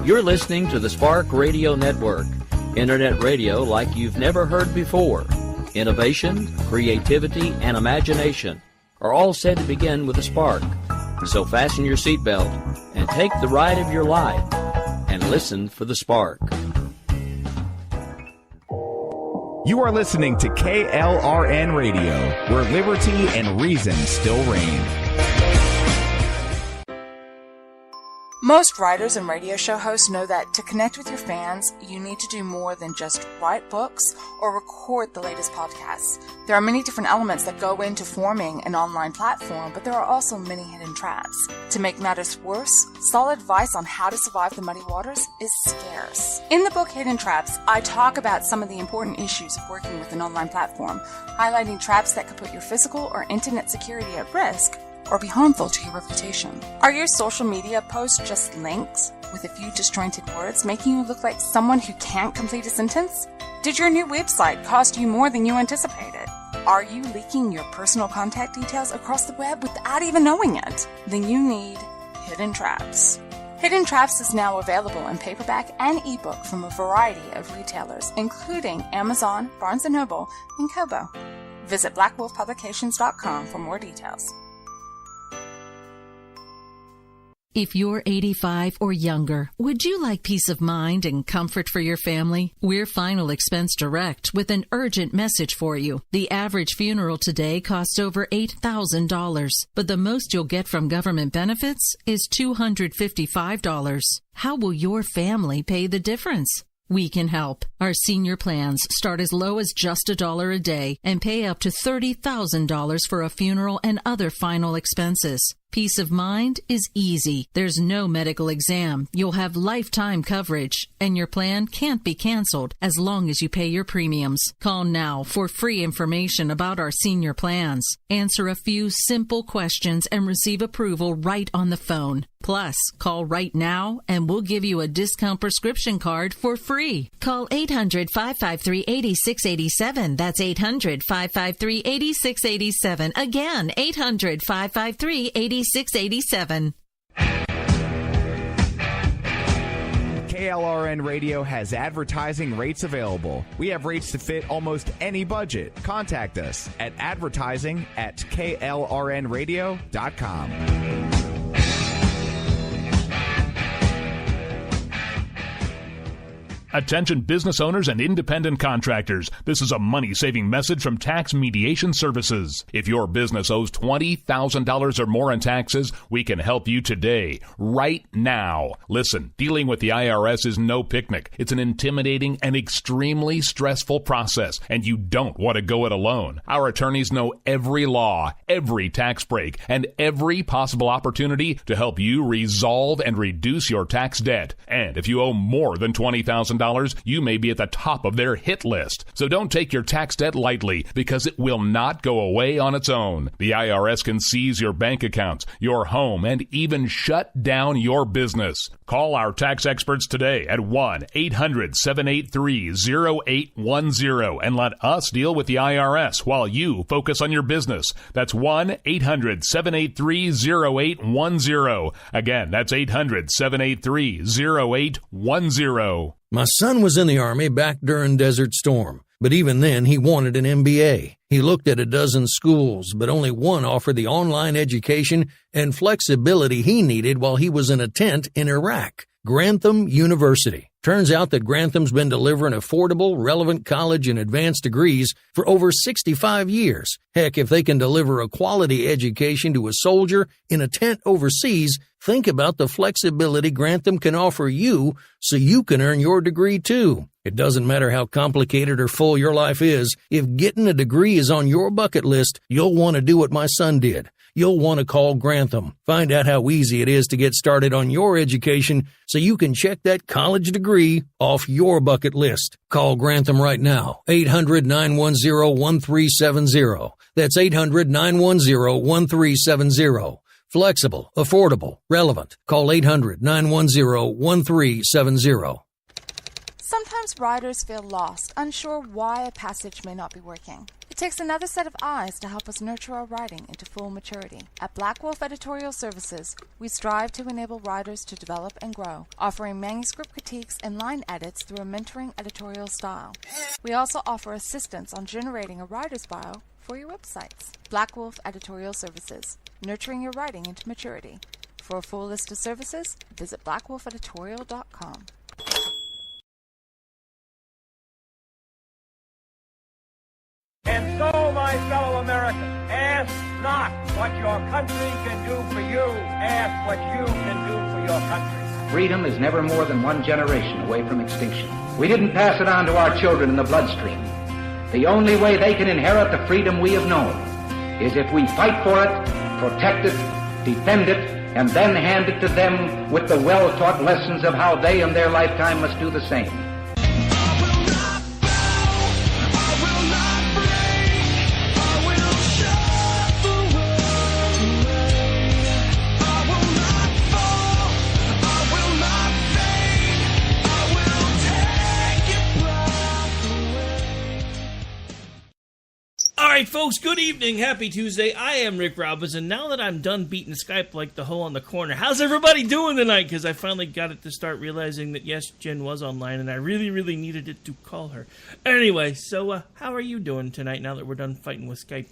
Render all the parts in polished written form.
You're listening to the Spark Radio Network, internet radio like you've never heard before. Innovation, creativity, and imagination are all said to begin with a spark. So fasten your seatbelt and take the ride of your life and listen for the spark. You are listening to KLRN Radio, where liberty and reason still reign. Most writers and radio show hosts know that to connect with your fans, you need to do more than just write books or record the latest podcasts. There are many different elements that go into forming an online platform, but there are also many hidden traps. To make matters worse, solid advice on how to survive the muddy waters is scarce. In the book Hidden Traps, I talk about some of the important issues of working with an online platform, highlighting traps that could put your physical or internet security at risk or be harmful to your reputation. Are your social media posts just links with a few disjointed words, making you look like someone who can't complete a sentence? Did your new website cost you more than you anticipated? Are you leaking your personal contact details across the web without even knowing it? Then you need Hidden Traps. Hidden Traps is now available in paperback and ebook from a variety of retailers, including Amazon, Barnes & Noble, and Kobo. Visit blackwolfpublications.com for more details. If you're 85 or younger, would you like peace of mind and comfort for your family? We're Final Expense Direct with an urgent message for you. The average funeral today costs over $8,000, but the most you'll get from government benefits is $255. How will your family pay the difference? We can help. Our senior plans start as low as just $1 a day and pay up to $30,000 for a funeral and other final expenses. Peace of mind is easy. There's no medical exam. You'll have lifetime coverage, and your plan can't be canceled as long as you pay your premiums. Call now for free information about our senior plans. Answer a few simple questions and receive approval right on the phone. Plus, call right now and we'll give you a discount prescription card for free. Call 800-553-8687. That's 800-553-8687. Again, 800-553-8687. 687. KLRN Radio has advertising rates available. We have rates to fit almost any budget. Contact us at advertising@klrnradio.com. Attention business owners and independent contractors. This is a money-saving message from Tax Mediation Services. If your business owes $20,000 or more in taxes, we can help you today, right now. Listen, dealing with the IRS is no picnic. It's an intimidating and extremely stressful process, and you don't want to go it alone. Our attorneys know every law, every tax break, and every possible opportunity to help you resolve and reduce your tax debt. And if you owe more than $20,000, you may be at the top of their hit list. So don't take your tax debt lightly, because it will not go away on its own. The IRS can seize your bank accounts, your home, and even shut down your business. Call our tax experts today at 1-800-783-0810 and let us deal with the IRS while you focus on your business. That's 1-800-783-0810. Again, that's 800-783-0810. My son was in the Army back during Desert Storm, but even then he wanted an MBA. He looked at a dozen schools, but only one offered the online education and flexibility he needed while he was in a tent in Iraq. Grantham University. Turns out that Grantham's been delivering affordable, relevant college and advanced degrees for over 65 years. Heck, if they can deliver a quality education to a soldier in a tent overseas, think about the flexibility Grantham can offer you so you can earn your degree too. It doesn't matter how complicated or full your life is. If getting a degree is on your bucket list, you'll want to do what my son did. You'll want to call Grantham. Find out how easy it is to get started on your education so you can check that college degree off your bucket list. Call Grantham right now. 800-910-1370. That's 800-910-1370. Flexible, affordable, relevant. Call 800-910-1370. Sometimes Sometimes riders feel lost, unsure why a passage may not be working. It takes another set of eyes to help us nurture our writing into full maturity. At Black Wolf Editorial Services, we strive to enable writers to develop and grow, offering manuscript critiques and line edits through a mentoring editorial style. We also offer assistance on generating a writer's bio for your websites. Black Wolf Editorial Services, nurturing your writing into maturity. For a full list of services, visit blackwolfeditorial.com. And so, my fellow Americans, ask not what your country can do for you. Ask what you can do for your country. Freedom is never more than one generation away from extinction. We didn't pass it on to our children in the bloodstream. The only way they can inherit the freedom we have known is if we fight for it, protect it, defend it, and then hand it to them with the well-taught lessons of how they in their lifetime must do the same. All right, folks, good evening. Happy Tuesday. I am Rick Robinson. Now that I'm done beating Skype like the hole on the corner, how's everybody doing tonight? Because I finally got it to start realizing that, yes, Jen was online, and I really, really needed it to call her. Anyway, so how are you doing tonight now that we're done fighting with Skype?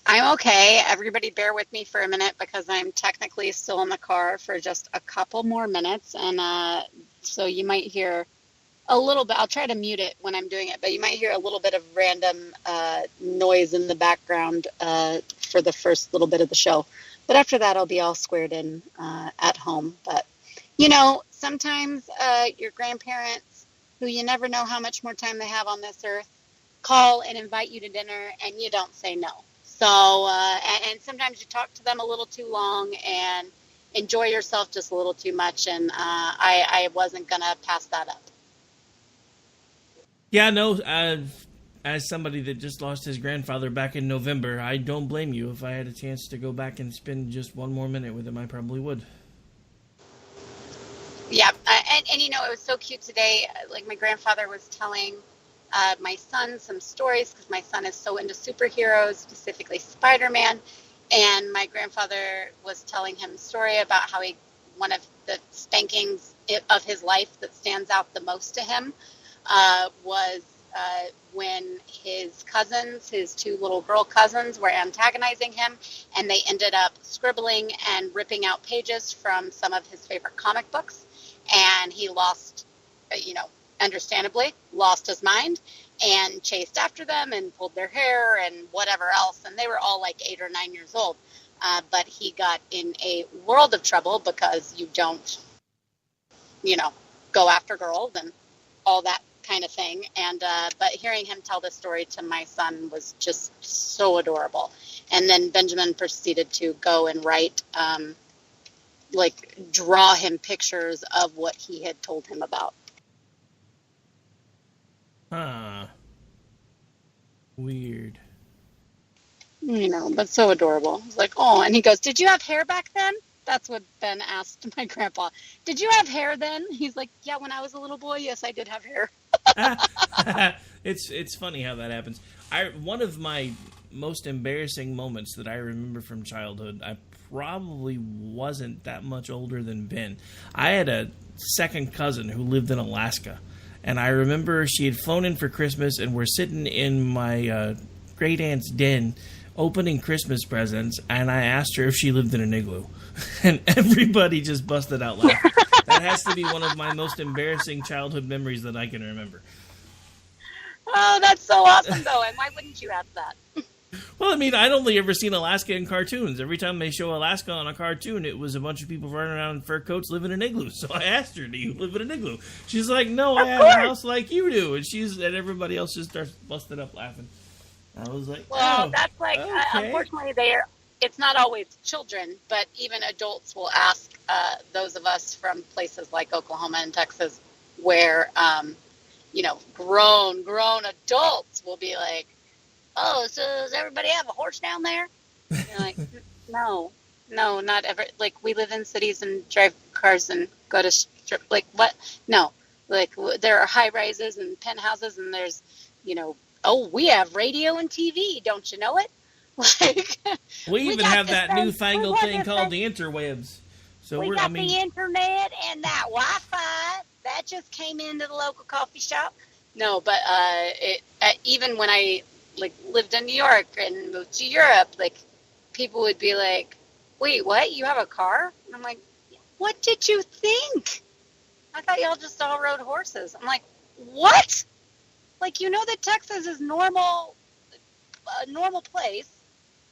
I'm okay. Everybody bear with me for a minute because I'm technically still in the car for just a couple more minutes, and so you might hear a little bit. I'll try to mute it when I'm doing it, but you might hear a little bit of random noise in the background for the first little bit of the show. But after that, I'll be all squared in at home. But, you know, sometimes your grandparents, who you never know how much more time they have on this earth, call and invite you to dinner, and you don't say no. So, and sometimes you talk to them a little too long and enjoy yourself just a little too much, and I wasn't going to pass that up. Yeah, no, as somebody that just lost his grandfather back in November, I don't blame you. If I had a chance to go back and spend just one more minute with him, I probably would. Yeah, and you know, it was so cute today. Like, my grandfather was telling my son some stories because my son is so into superheroes, specifically Spider-Man. And my grandfather was telling him a story about how one of the spankings of his life that stands out the most to him was when his cousins, his two little girl cousins, were antagonizing him, and they ended up scribbling and ripping out pages from some of his favorite comic books, and he lost, understandably, lost his mind and chased after them and pulled their hair and whatever else, and they were all like 8 or 9 years old, but he got in a world of trouble because you don't, go after girls and all that kind of thing. And but hearing him tell this story to my son was just so adorable. And then Benjamin proceeded to go and write, draw him pictures of what he had told him about. Weird. But so adorable. It's like, oh, and he goes, "Did you have hair back then?" That's what Ben asked my grandpa. "Did you have hair then?" He's like, "Yeah, when I was a little boy, yes, I did have hair." It's funny how that happens. One of my most embarrassing moments that I remember from childhood, I probably wasn't that much older than Ben. I had a second cousin who lived in Alaska, and I remember she had flown in for Christmas, and we're sitting in my great aunt's den opening Christmas presents, and I asked her if she lived in an igloo, and everybody just busted out laughing. That has to be one of my most embarrassing childhood memories that I can remember. Oh, that's so awesome, though, and why wouldn't you have that? Well, I mean, I'd only ever seen Alaska in cartoons. Every time they show Alaska on a cartoon, it was a bunch of people running around in fur coats living in igloos. So I asked her, "Do you live in an igloo?" She's like, "No, I have a house like you do." And everybody else just starts busting up laughing. I was like, well, oh, that's like, okay. Unfortunately, it's not always children, but even adults will ask those of us from places like Oklahoma and Texas where, grown adults will be like, "Oh, so does everybody have a horse down there?" And you're like, no, not ever. Like, we live in cities and drive cars and go to strip. Like, what? No, Like there are high rises and penthouses, and there's, oh, we have radio and TV. Don't you know it? Like we even have that newfangled thing called the thing. interwebs. So we got the internet and that Wi-Fi that just came into the local coffee shop. No, but even when I lived in New York and moved to Europe, people would be like, "Wait, what? You have a car?" And I'm like, "What did you think? I thought y'all just all rode horses." I'm like, "What? That Texas is a normal place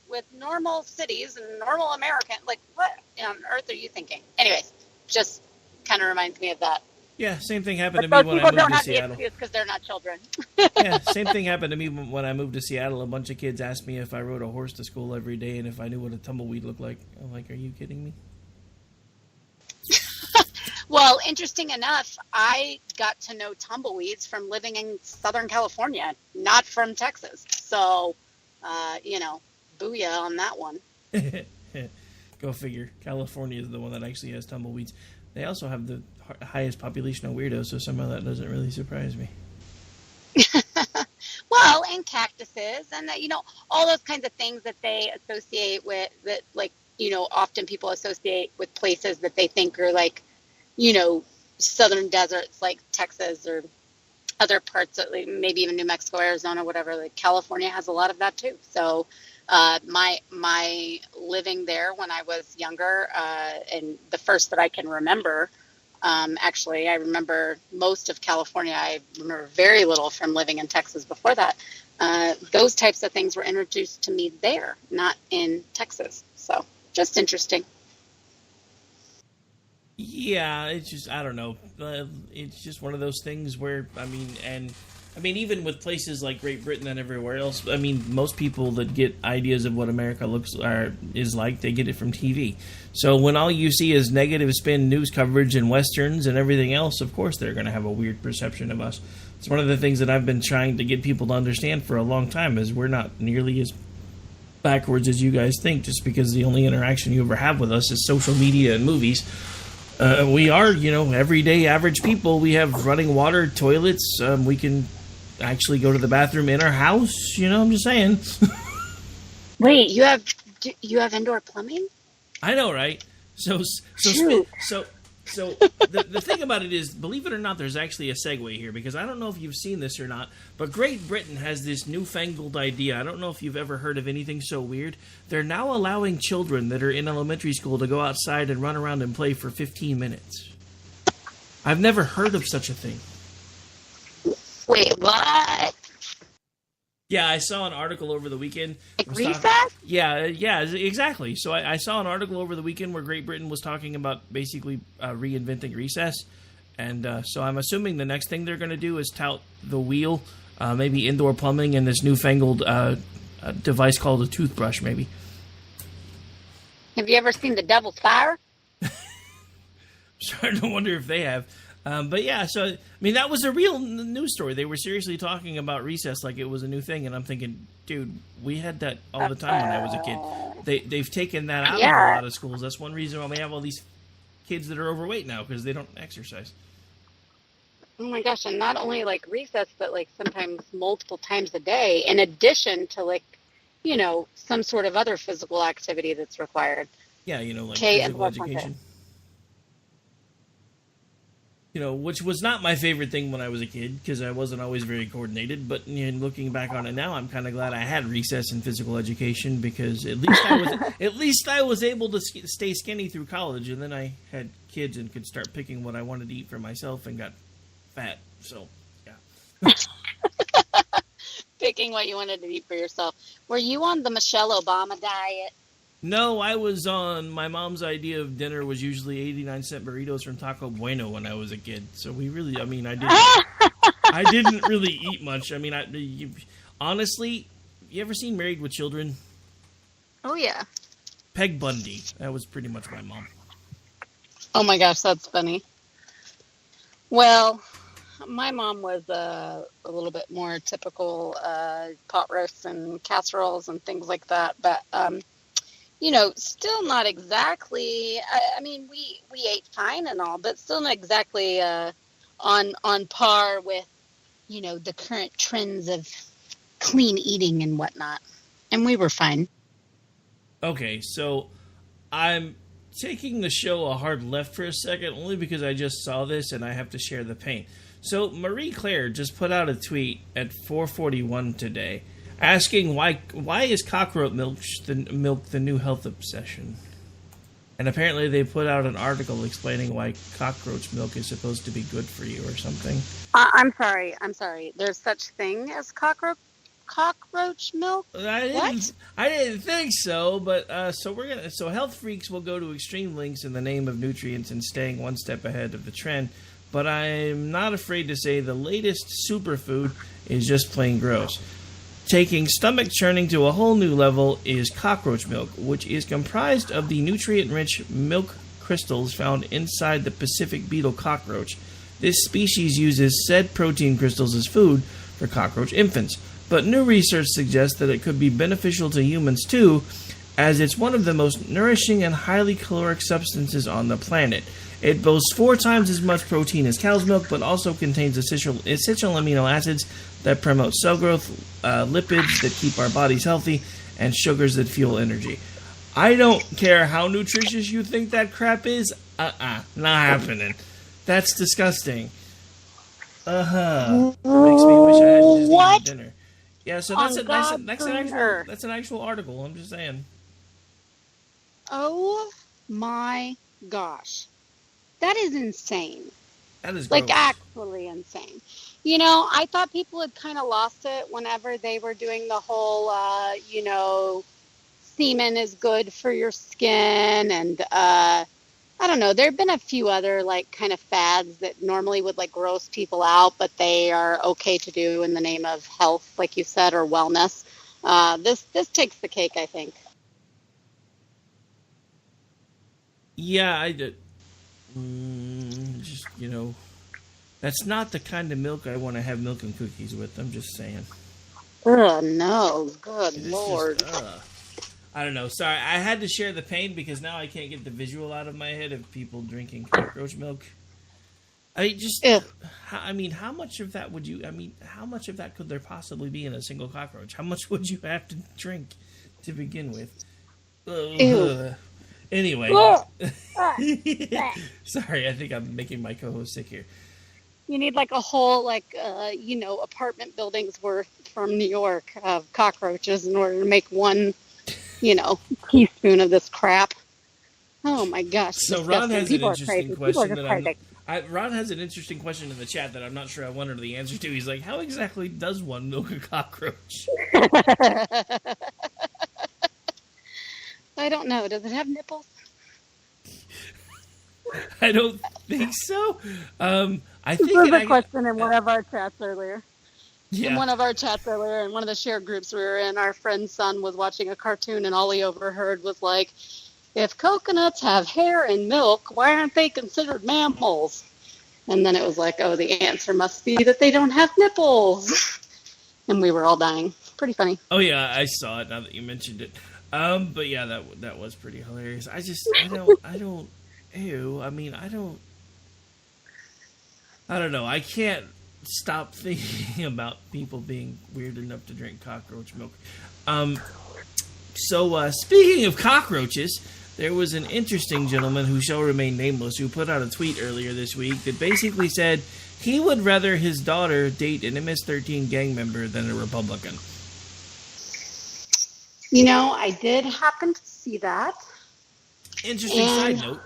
with normal cities and normal American. What on earth are you thinking?" Anyways, just kind of reminds me of that. Yeah, same thing happened to me when I moved to Seattle. Because they're not children. Yeah, same thing happened to me when I moved to Seattle. A bunch of kids asked me if I rode a horse to school every day and if I knew what a tumbleweed looked like. I'm like, are you kidding me? Well, interesting enough, I got to know tumbleweeds from living in Southern California, not from Texas. So, booyah on that one. Go figure. California is the one that actually has tumbleweeds. They also have the highest population of weirdos, so somehow that doesn't really surprise me. Well, and cactuses and, all those kinds of things that they associate with, that, often people associate with places that they think are southern deserts like Texas or other parts of maybe even New Mexico, Arizona, whatever. California has a lot of that too. So my living there when I was younger, and the first that I can remember, actually, I remember most of California. I remember very little from living in Texas before that. Those types of things were introduced to me there, not in Texas. So just interesting. Yeah, it's just, I don't know. It's just one of those things where, even with places like Great Britain and everywhere else, most people that get ideas of what America is like, they get it from TV. So when all you see is negative spin news coverage and westerns and everything else, of course they're going to have a weird perception of us. It's one of the things that I've been trying to get people to understand for a long time, is we're not nearly as backwards as you guys think, just because the only interaction you ever have with us is social media and movies. We are, everyday average people. We have running water, toilets. We can actually go to the bathroom in our house. I'm just saying. Wait, you have indoor plumbing? I know, right? So the thing about it is, believe it or not, there's actually a segue here, because I don't know if you've seen this or not, but Great Britain has this newfangled idea. I don't know if you've ever heard of anything so weird. They're now allowing children that are in elementary school to go outside and run around and play for 15 minutes. I've never heard of such a thing. Wait, what? Yeah, I saw an article over the weekend. Recess? Yeah, exactly. So I saw an article over the weekend where Great Britain was talking about basically reinventing recess. And so I'm assuming the next thing they're going to do is tout the wheel, maybe indoor plumbing, and this newfangled device called a toothbrush, maybe. Have you ever seen The Devil's Fire? Starting to wonder if they have. But yeah, so, that was a real news story. They were seriously talking about recess like it was a new thing, and I'm thinking, dude, we had that all the time when I was a kid. They've taken that out of a lot of schools. That's one reason why we have all these kids that are overweight now, because they don't exercise. Oh my gosh, and not only recess, but sometimes multiple times a day, in addition to some sort of other physical activity that's required. Yeah, physical education. Which was not my favorite thing when I was a kid, because I wasn't always very coordinated. But looking back on it now, I'm kind of glad I had recess in physical education, because at least I was able to stay skinny through college, and then I had kids and could start picking what I wanted to eat for myself and got fat. So, yeah. Picking what you wanted to eat for yourself. Were you on the Michelle Obama diet? No, I was on, my mom's idea of dinner was usually 89-cent burritos from Taco Bueno when I was a kid. So we really, I didn't really eat much. Honestly, you ever seen Married with Children? Oh, yeah. Peg Bundy. That was pretty much my mom. Oh, my gosh, that's funny. Well, my mom was a little bit more typical pot roasts and casseroles and things like that. But, still not exactly, we ate fine and all, but still not exactly on par with, the current trends of clean eating and whatnot. And we were fine. Okay, so I'm taking the show a hard left for a second, only because I just saw this and I have to share the pain. So Marie Claire just put out a tweet at 4:41 today, asking why is cockroach milk the new health obsession? And apparently they put out an article explaining why cockroach milk is supposed to be good for you or something. I'm sorry. There's such thing as cockroach milk? I didn't think so, but so health freaks will go to extreme lengths in the name of nutrients and staying one step ahead of the trend. But I'm not afraid to say the latest superfood is just plain gross. Taking stomach churning to a whole new level is cockroach milk, which is comprised of the nutrient-rich milk crystals found inside the Pacific beetle cockroach. This species uses said protein crystals as food for cockroach infants. But new research suggests that it could be beneficial to humans too, as it's one of the most nourishing and highly caloric substances on the planet. It boasts 4 times as much protein as cow's milk, but also contains essential amino acids that promote cell growth, lipids that keep our bodies healthy, and sugars that fuel energy. I don't care how nutritious you think that crap is. Not happening. That's disgusting. Makes me wish I hadn't just eaten dinner. Yeah, so that's an actual article. I'm just saying. Oh my gosh. That is insane. That is gross. Actually insane. I thought people had kind of lost it whenever they were doing the whole, semen is good for your skin. And, I don't know. There have been a few other, kind of fads that normally would, gross people out, but they are okay to do in the name of health, like you said, or wellness. This takes the cake, I think. Yeah, I did. That's not the kind of milk I want to have milk and cookies with. I'm just saying. Oh, no. Good Lord. I don't know. Sorry, I had to share the pain because now I can't get the visual out of my head of people drinking cockroach milk. How much of that how much of that could there possibly be in a single cockroach? How much would you have to drink to begin with? Ew. Anyway. Sorry, I think I'm making my co-host sick here. You need a whole, apartment buildings worth from New York of cockroaches in order to make one, teaspoon of this crap. Oh my gosh. So Ron has an interesting question Ron has an interesting question in the chat that I'm not sure I wanted the answer to. He's like, how exactly does one milk a cockroach? I don't know. Does it have nipples? I don't think so. I think this was a question in one of our chats earlier. Yeah. In one of our chats earlier, in one of the shared groups we were in, our friend's son was watching a cartoon, and all he overheard was like, if coconuts have hair and milk, why aren't they considered mammals? And then it was like, oh, the answer must be that they don't have nipples. And we were all dying. Pretty funny. Oh, yeah, I saw it now that you mentioned it. But yeah, that was pretty hilarious. I don't know. I can't stop thinking about people being weird enough to drink cockroach milk. So speaking of cockroaches, there was an interesting gentleman who shall remain nameless who put out a tweet earlier this week that basically said he would rather his daughter date an MS-13 gang member than a Republican. I did happen to see that. Interesting side note.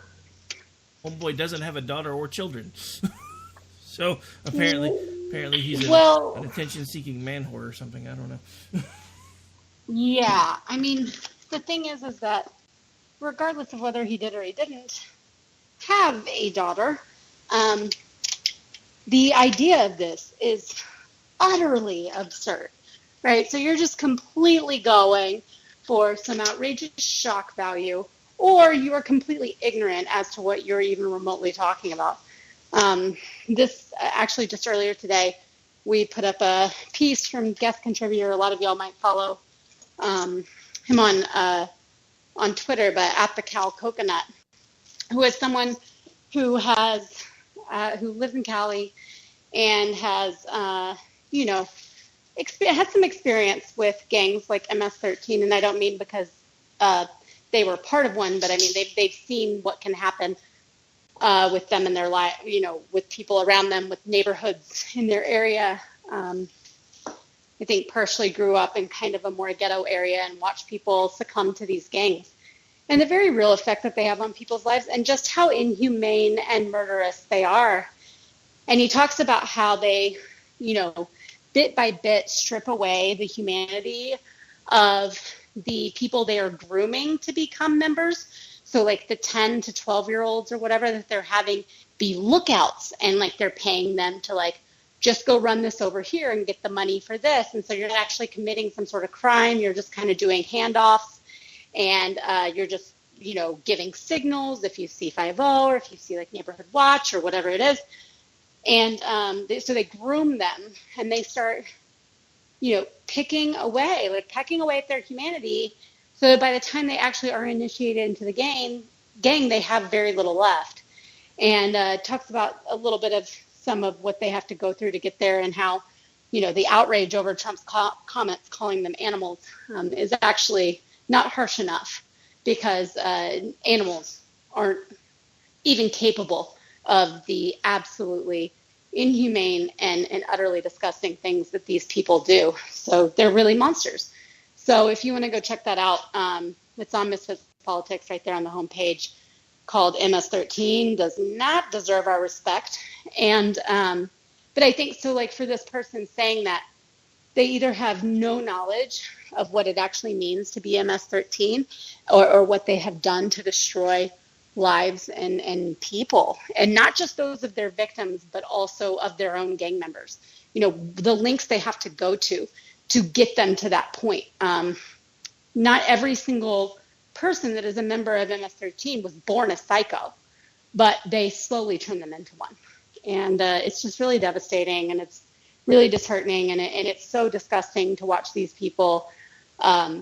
Homeboy doesn't have a daughter or children. So apparently he's an attention-seeking man whore or something. I don't know. Yeah, the thing is that regardless of whether he did or he didn't have a daughter, the idea of this is utterly absurd, right? So you're just completely going for some outrageous shock value, or you are completely ignorant as to what you're even remotely talking about. This actually just earlier today, we put up a piece from guest contributor. A lot of y'all might follow him on Twitter, but at the Cal Coconut, who is someone who has who lives in Cali and has, had some experience with gangs like MS-13, and I don't mean because they were part of one, but I mean they've seen what can happen with them in their life, with people around them, with neighborhoods in their area. I think partially grew up in kind of a more ghetto area and watched people succumb to these gangs and the very real effect that they have on people's lives and just how inhumane and murderous they are. And he talks about how they, bit by bit strip away the humanity of the people they are grooming to become members. So like the 10 to 12-year-olds or whatever that they're having be lookouts, and like they're paying them to like just go run this over here and get the money for this. And so you're not actually committing some sort of crime. You're just kind of doing handoffs, and you're just, giving signals if you see 5-0 or if you see like Neighborhood Watch or whatever it is. And so they groom them, and they start, pecking away at their humanity, so that by the time they actually are initiated into the gang, they have very little left. And talks about a little bit of some of what they have to go through to get there, and how, the outrage over Trump's comments calling them animals is actually not harsh enough, because animals aren't even capable of the absolutely inhumane and utterly disgusting things that these people do. So they're really monsters. So if you want to go check that out, it's on Misfits Politics right there on the homepage, called MS-13 Does Not Deserve Our Respect. And but I think so, like, for this person saying that, they either have no knowledge of what it actually means to be MS-13 or what they have done to destroy lives and people, and not just those of their victims, but also of their own gang members. The links they have to go to get them to that point. Not every single person that is a member of MS-13 was born a psycho, but they slowly turn them into one. And it's just really devastating, and it's really disheartening, and it's so disgusting to watch these people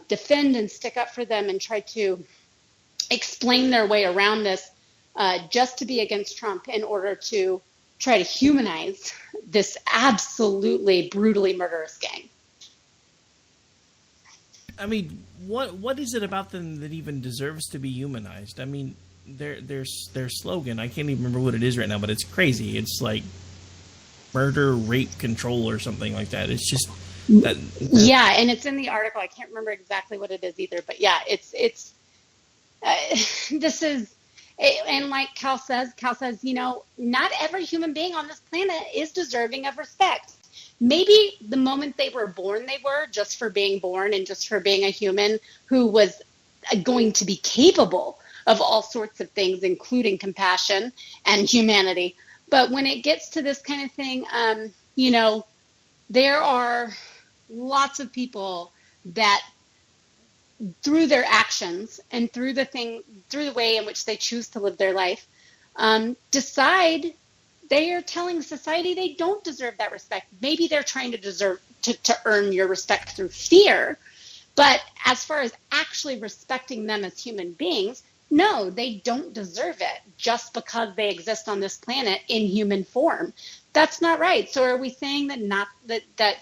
defend and stick up for them and try to explain their way around this just to be against Trump in order to try to humanize this absolutely brutally murderous gang. I mean, what is it about them that even deserves to be humanized? I mean, their slogan, I can't even remember what it is right now, but it's crazy. It's like murder, rape, control, or something like that. It's just that. Yeah, and it's in the article. I can't remember exactly what it is either, but yeah, it's this is, and like Cal says, not every human being on this planet is deserving of respect. Maybe the moment they were born, they were, just for being born and just for being a human who was going to be capable of all sorts of things, including compassion and humanity. But when it gets to this kind of thing, there are lots of people that, through their actions and through the way in which they choose to live their life, decide they are telling society they don't deserve that respect. Maybe they're trying to earn your respect through fear, but as far as actually respecting them as human beings, no, they don't deserve it just because they exist on this planet in human form. That's not right. So are we saying that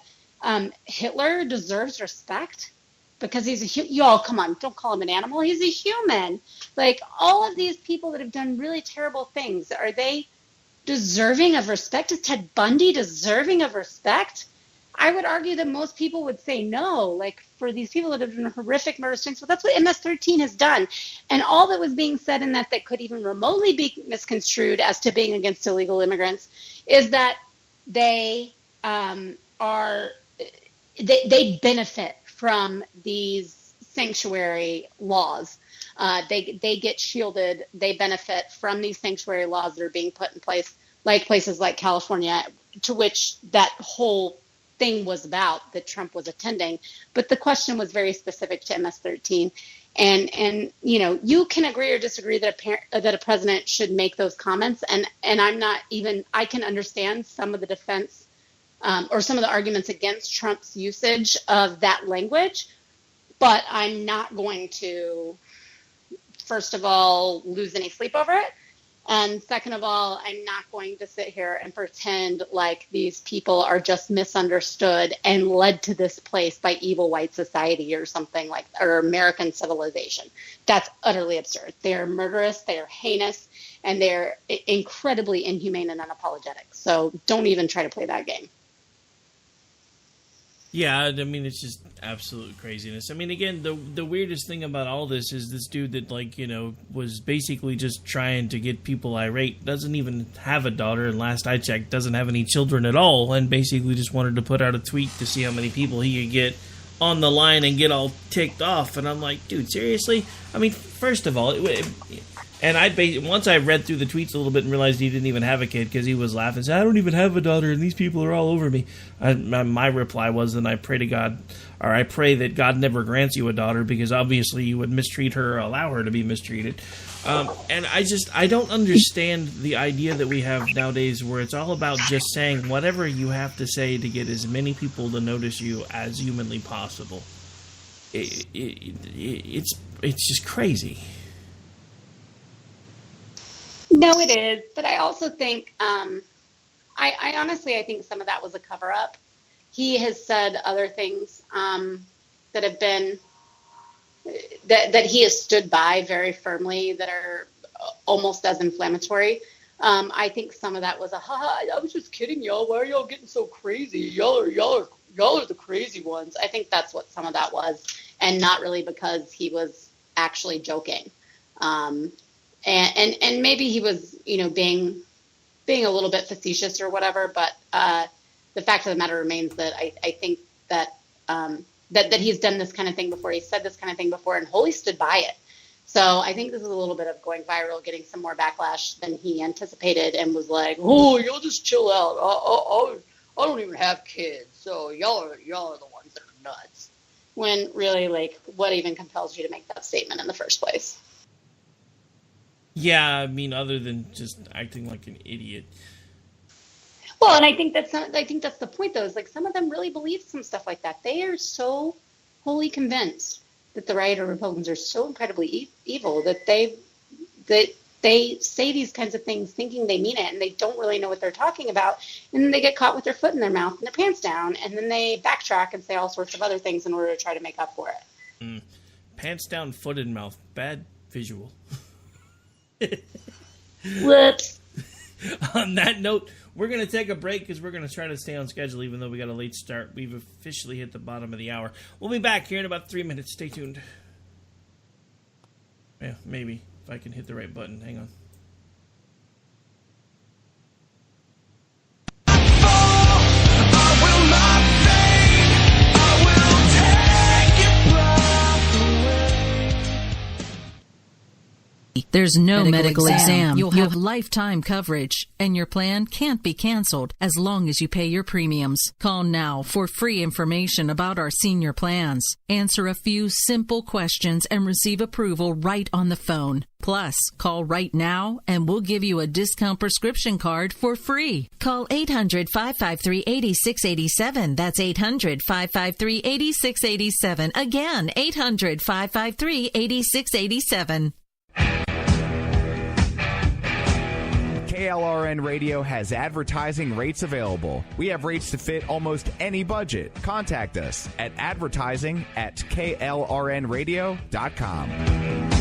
Hitler deserves respect because he's a human? Y'all, come on, don't call him an animal. He's a human. Like, all of these people that have done really terrible things, are they deserving of respect? Is Ted Bundy deserving of respect? I would argue that most people would say no, like, for these people that have done horrific murder things. But that's what MS-13 has done. And all that was being said in that could even remotely be misconstrued as to being against illegal immigrants is that they they benefit from these sanctuary laws. They get shielded. They benefit from these sanctuary laws that are being put in place, like places like California, to which that whole thing was about, that Trump was attending. But the question was very specific to MS-13. And you can agree or disagree that a president should make those comments. And I'm not even, I can understand some of the defense or some of the arguments against Trump's usage of that language, but I'm not going to, first of all, lose any sleep over it. And second of all, I'm not going to sit here and pretend like these people are just misunderstood and led to this place by evil white society or something like, or American civilization. That's utterly absurd. They are murderous, they are heinous, and they're incredibly inhumane and unapologetic. So don't even try to play that game. Yeah, I mean, it's just absolute craziness. I mean, again, the weirdest thing about all this is this dude that, like, you know, was basically just trying to get people irate, doesn't even have a daughter, and last I checked, doesn't have any children at all, and basically just wanted to put out a tweet to see how many people he could get on the line and get all ticked off. And I'm like, dude, seriously? I mean, first of all, once I read through the tweets a little bit and realized he didn't even have a kid because he was laughing, said, I don't even have a daughter and these people are all over me. My reply was, then I pray to God, or I pray that God never grants you a daughter because obviously you would mistreat her or allow her to be mistreated. And I don't understand the idea that we have nowadays where it's all about just saying whatever you have to say to get as many people to notice you as humanly possible. It's just crazy. No, it is. But I also think, I honestly think some of that was a cover-up. He has said other things that have been, that he has stood by very firmly that are almost as inflammatory. I think some of that was I was just kidding, y'all. Why are y'all getting so crazy? Y'all are the crazy ones. I think that's what some of that was, and not really because he was actually joking. And maybe he was, you know, being a little bit facetious or whatever, but the fact of the matter remains that I think that that he's done this kind of thing before. He said this kind of thing before and wholly stood by it. So I think this is a little bit of going viral, getting some more backlash than he anticipated, and was like, oh, you'll just chill out. I don't even have kids, so y'all are the ones that are nuts. When really, like, what even compels you to make that statement in the first place? Yeah, I mean, other than just acting like an idiot. Well, and I think that's the point, though, is like some of them really believe some stuff like that. They are so wholly convinced that the right or Republicans are so incredibly evil that they say these kinds of things thinking they mean it, and they don't really know what they're talking about, and then they get caught with their foot in their mouth and their pants down, and then they backtrack and say all sorts of other things in order to try to make up for it. Pants down, foot in mouth. Bad visual. Whoops. On that note, we're going to take a break because we're going to try to stay on schedule even though we got a late start. We've officially hit the bottom of the hour. We'll be back here in about 3 minutes. Stay tuned. Yeah, maybe, if I can hit the right button. Hang on. There's no medical exam. You'll have lifetime coverage, and your plan can't be canceled as long as you pay your premiums. Call now for free information about our senior plans. Answer a few simple questions and receive approval right on the phone. Plus, call right now and we'll give you a discount prescription card for free. Call 800-553-8687. That's 800-553-8687. Again, 800-553-8687. KLRN Radio has advertising rates available. We have rates to fit almost any budget. Contact us at advertising@klrnradio.com.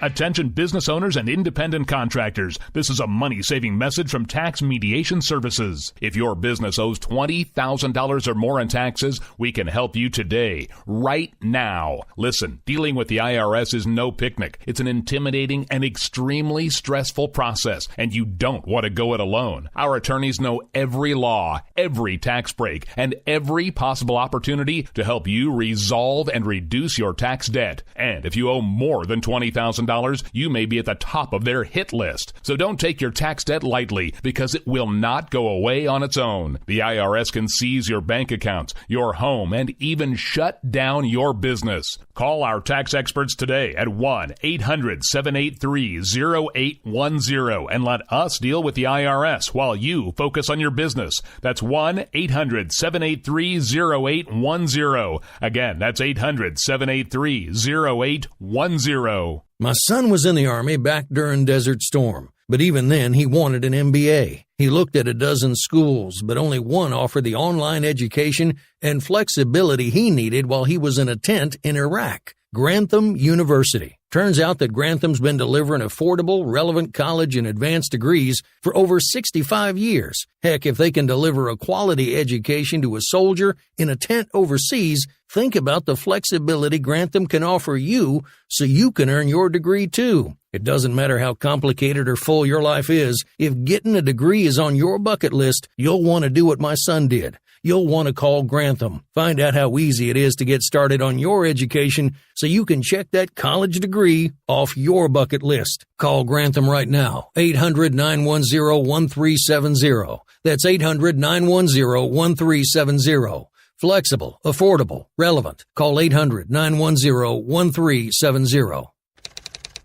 Attention business owners and independent contractors. This is a money-saving message from Tax Mediation Services. If your business owes $20,000 or more in taxes, we can help you today, right now. Listen, dealing with the IRS is no picnic. It's an intimidating and extremely stressful process, and you don't want to go it alone. Our attorneys know every law, every tax break, and every possible opportunity to help you resolve and reduce your tax debt. And if you owe more than $20,000, $20,000, you may be at the top of their hit list. So don't take your tax debt lightly, because it will not go away on its own. The IRS can seize your bank accounts, your home, and even shut down your business. Call our tax experts today at 1-800-783-0810 and let us deal with the IRS while you focus on your business. That's 1-800-783-0810. Again, that's 800-783-0810. My son was in the Army back during Desert Storm, but even then he wanted an MBA. He looked at a dozen schools, but only one offered the online education and flexibility he needed while he was in a tent in Iraq. Grantham University. Turns out that Grantham's been delivering affordable, relevant college and advanced degrees for over 65 years. Heck, if they can deliver a quality education to a soldier in a tent overseas, think about the flexibility Grantham can offer you so you can earn your degree too. It doesn't matter how complicated or full your life is. If getting a degree is on your bucket list, you'll want to do what my son did. You'll want to call Grantham. Find out how easy it is to get started on your education so you can check that college degree off your bucket list. Call Grantham right now, 800-910-1370. That's 800-910-1370. Flexible, affordable, relevant. Call 800-910-1370.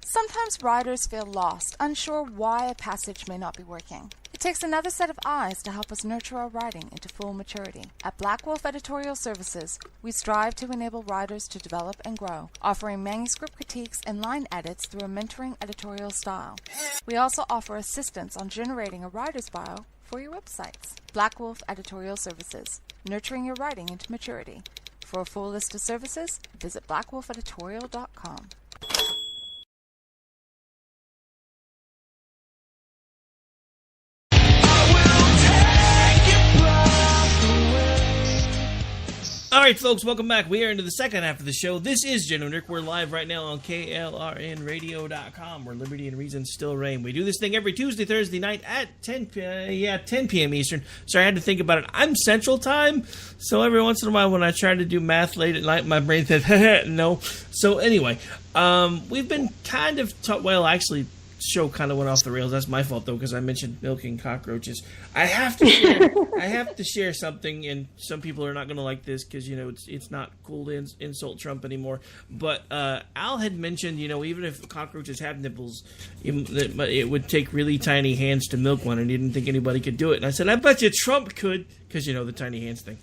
Sometimes riders feel lost, unsure why a passage may not be working. It takes another set of eyes to help us nurture our writing into full maturity. At Black Wolf Editorial Services, we strive to enable writers to develop and grow, offering manuscript critiques and line edits through a mentoring editorial style. We also offer assistance on generating a writer's bio for your websites. Black Wolf Editorial Services, nurturing your writing into maturity. For a full list of services, visit blackwolfeditorial.com. All right, folks, welcome back. We are into the second half of the show. This is JandR. We're live right now on KLRNradio.com, where liberty and reason still reign. We do this thing every Tuesday, Thursday night at 10 p.m. Eastern. Sorry, I had to think about it. I'm Central Time, so every once in a while when I try to do math late at night, my brain says, no. So anyway, we've been kind of actually, show kind of went off the rails. That's my fault, though, because I mentioned milking cockroaches. I have to share something, and some people are not going to like this because, you know, it's not cool to insult Trump anymore. But Al had mentioned, you know, even if cockroaches have nipples, it would take really tiny hands to milk one, and he didn't think anybody could do it. And I said, I bet you Trump could, because, you know, the tiny hands thing.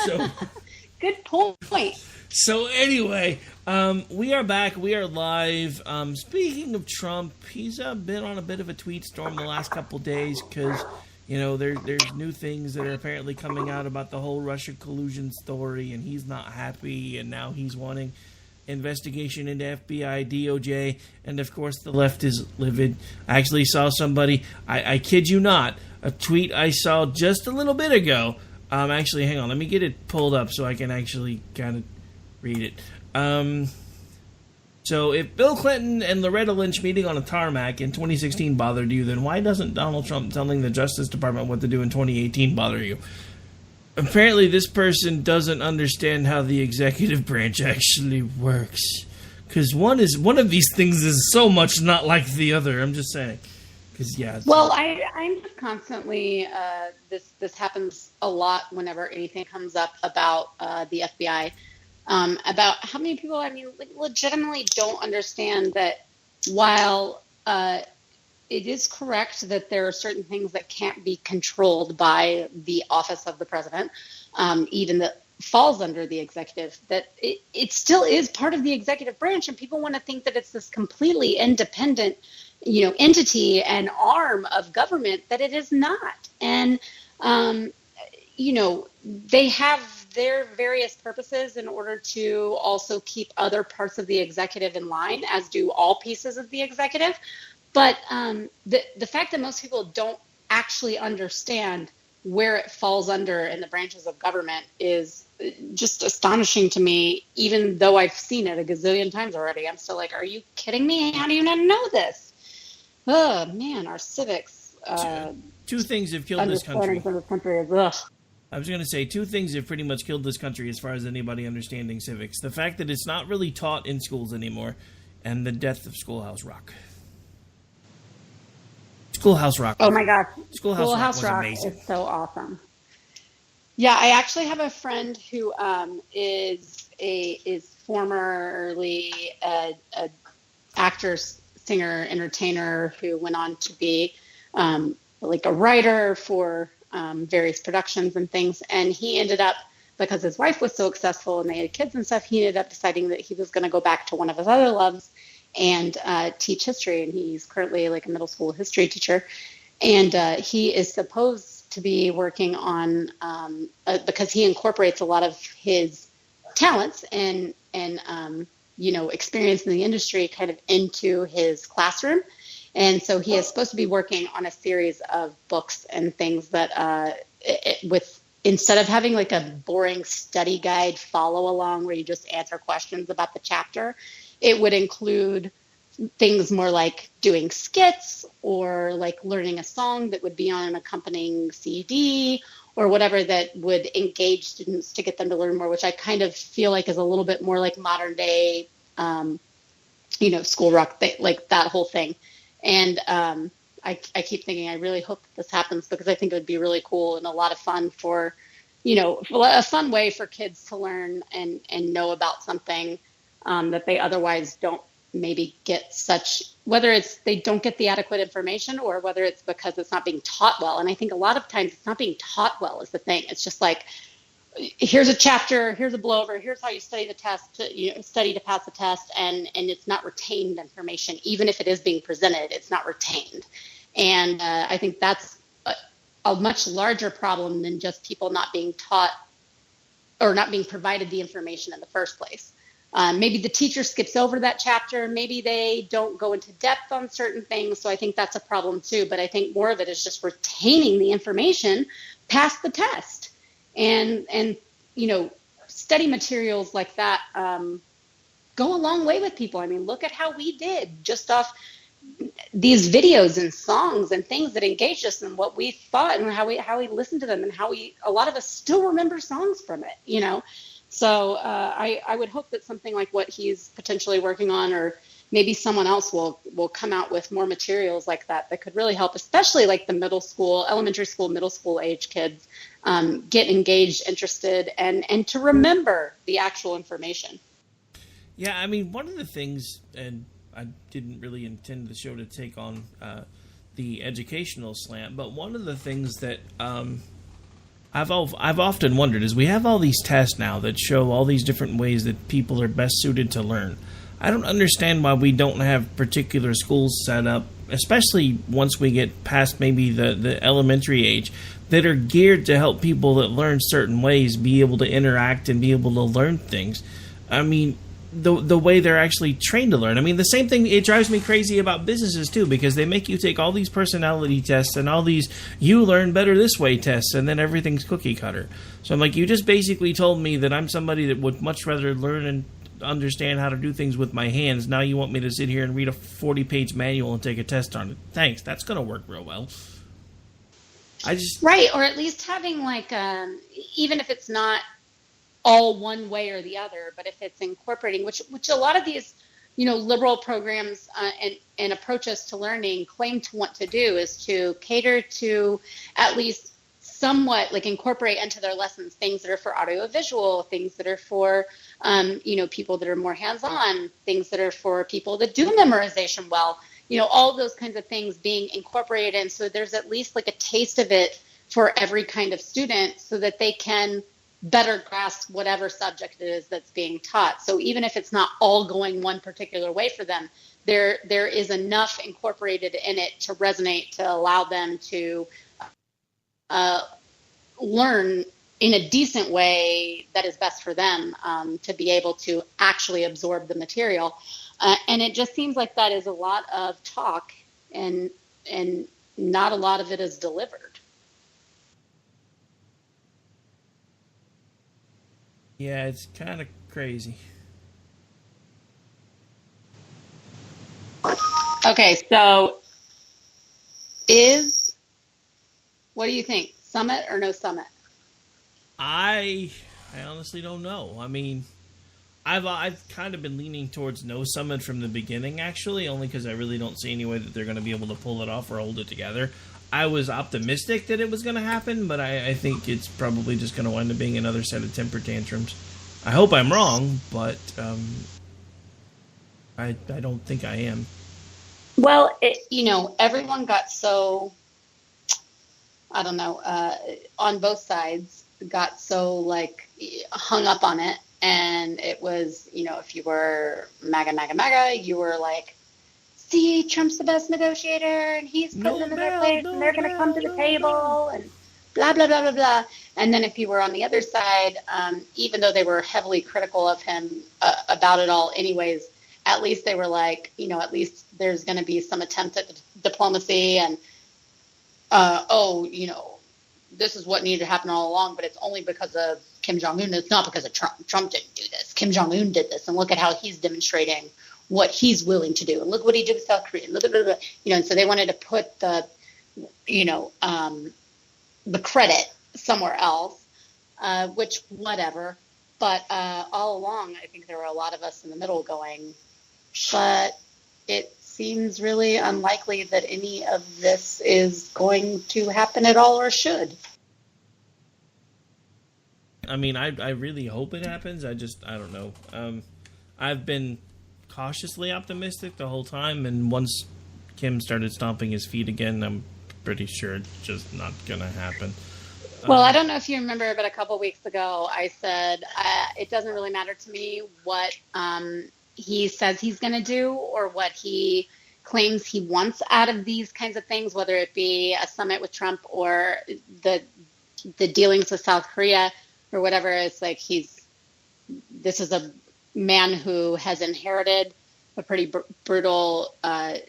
So good point. So anyway, we are back. We are live. Speaking of Trump, he's been on a bit of a tweet storm the last couple days because, you know, there's new things that are apparently coming out about the whole Russia collusion story, and he's not happy, and now he's wanting investigation into FBI, DOJ, and of course the left is livid. I actually saw somebody, I kid you not, a tweet I saw just a little bit ago. Actually, hang on, let me get it pulled up so I can actually kind of read it. So if Bill Clinton and Loretta Lynch meeting on a tarmac in 2016 bothered you, then why doesn't Donald Trump telling the Justice Department what to do in 2018 bother you? Apparently this person doesn't understand how the executive branch actually works. Because one of these things is so much not like the other. I'm just saying. Well, I'm constantly, this happens a lot whenever anything comes up about the FBI. About how many people, legitimately don't understand that while it is correct that there are certain things that can't be controlled by the office of the president, even that falls under the executive, that it still is part of the executive branch, and people want to think that it's this completely independent, you know, entity and arm of government that it is not. And, you know, they have their various purposes in order to also keep other parts of the executive in line, as do all pieces of the executive. But the fact that most people don't actually understand where it falls under in the branches of government is just astonishing to me, even though I've seen it a gazillion times already. I'm still like, are you kidding me? How do you not know this? Oh, man, our civics. Two things have killed this country. I was going to say, two things have pretty much killed this country as far as anybody understanding civics. The fact that it's not really taught in schools anymore, and the death of Schoolhouse Rock. Schoolhouse Rock. Oh my gosh. Schoolhouse Rock was Rock amazing. is so awesome. Yeah, I actually have a friend who is formerly a actor, singer, entertainer who went on to be like a writer for various productions and things. And he ended up, because his wife was so successful and they had kids and stuff, he ended up deciding that he was going to go back to one of his other loves and teach history. And he's currently like a middle school history teacher. And he is supposed to be working on, because he incorporates a lot of his talents and experience in the industry kind of into his classroom. And so he is supposed to be working on a series of books and things that instead of having like a boring study guide follow along where you just answer questions about the chapter, it would include things more like doing skits or like learning a song that would be on an accompanying CD or whatever that would engage students to get them to learn more, which I kind of feel like is a little bit more like modern day, School Rock, like that whole thing. And I keep thinking, I really hope that this happens because I think it would be really cool and a lot of fun for, a fun way for kids to learn and know about something that they otherwise don't maybe get whether it's they don't get the adequate information or whether it's because it's not being taught well. And I think a lot of times it's not being taught well is the thing. It's just like, here's a chapter, here's a blowover, here's how you study the test, study to pass the test, and it's not retained information. Even if it is being presented, it's not retained. And I think that's a much larger problem than just people not being taught or not being provided the information in the first place. Maybe the teacher skips over that chapter. Maybe they don't go into depth on certain things. So I think that's a problem too. But I think more of it is just retaining the information past the test. And study materials like that go a long way with people. I mean, look at how we did just off these videos and songs and things that engaged us in what we thought and how we listened to them and a lot of us still remember songs from it, So I would hope that something like what he's potentially working on, or maybe someone else will come out with more materials like that could really help, especially like the elementary school, middle school age kids get engaged, interested, and to remember the actual information. Yeah, I mean, one of the things, and I didn't really intend the show to take on the educational slant, but one of the things that I've often wondered is we have all these tests now that show all these different ways that people are best suited to learn. I don't understand why we don't have particular schools set up, especially once we get past maybe the elementary age, that are geared to help people that learn certain ways be able to interact and be able to learn things. I mean, the way they're actually trained to learn. I mean, the same thing, it drives me crazy about businesses too, because they make you take all these personality tests and all these you learn better this way tests, and then everything's cookie cutter. So I'm like, you just basically told me that I'm somebody that would much rather learn and understand how to do things with my hands. Now you want me to sit here and read a 40-page manual and take a test on it. Thanks, that's going to work real well. Right, or at least having like, even if it's not all one way or the other, but if it's incorporating, which a lot of these, liberal programs and approaches to learning claim to want to do, is to cater to at least somewhat like incorporate into their lessons things that are for audiovisual, things that are for, people that are more hands-on, things that are for people that do memorization well, all those kinds of things being incorporated in. So there's at least like a taste of it for every kind of student so that they can better grasp whatever subject it is that's being taught. So even if it's not all going one particular way for them, there is enough incorporated in it to resonate, to allow them to learn in a decent way that is best for them, to be able to actually absorb the material. And it just seems like that is a lot of talk and not a lot of it is delivered. Yeah, it's kind of crazy. Okay, so what do you think? Summit or no summit? I honestly don't know. I mean, I've kind of been leaning towards no summit from the beginning, actually, only because I really don't see any way that they're going to be able to pull it off or hold it together. I was optimistic that it was going to happen, but I think it's probably just going to wind up being another set of temper tantrums. I hope I'm wrong, but I don't think I am. Well, everyone got so, I don't know, on both sides, got so, like, hung up on it. And it was, if you were MAGA, you were like, see, Trump's the best negotiator, and he's putting them in their place, and they're going to come to the table, and blah, blah, blah, blah, blah. And then if you were on the other side, even though they were heavily critical of him about it all anyways, at least they were like, at least there's going to be some attempt at diplomacy, and, this is what needed to happen all along, but it's only because of Kim Jong-un. It's not because of Trump. Trump didn't do this. Kim Jong-un did this, and look at how he's demonstrating what he's willing to do, and look what he did with South Korea. Look at and so they wanted to put the credit somewhere else, which whatever. But all along, I think there were a lot of us in the middle going, but it seems really unlikely that any of this is going to happen at all, or should. I mean, I really hope it happens. I don't know. I've been cautiously optimistic the whole time, and once Kim started stomping his feet again, I'm pretty sure it's just not going to happen. Well, I don't know if you remember, but a couple weeks ago I said it doesn't really matter to me what he says he's going to do or what he claims he wants out of these kinds of things, whether it be a summit with Trump or the dealings with South Korea or whatever. It's like this is a man who has inherited a pretty brutal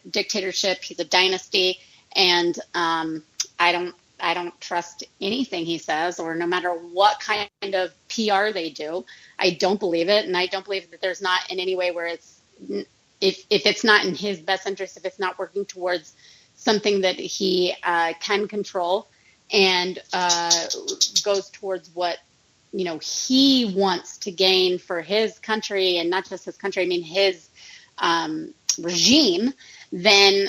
dictatorship. He's a dynasty, and I don't trust anything he says, or no matter what kind of PR they do. I don't believe it, and I don't believe that there's not in any way where it's if it's not in his best interest, if it's not working towards something that he can control and goes towards what he wants to gain for his country, and not just his country, I mean his regime, then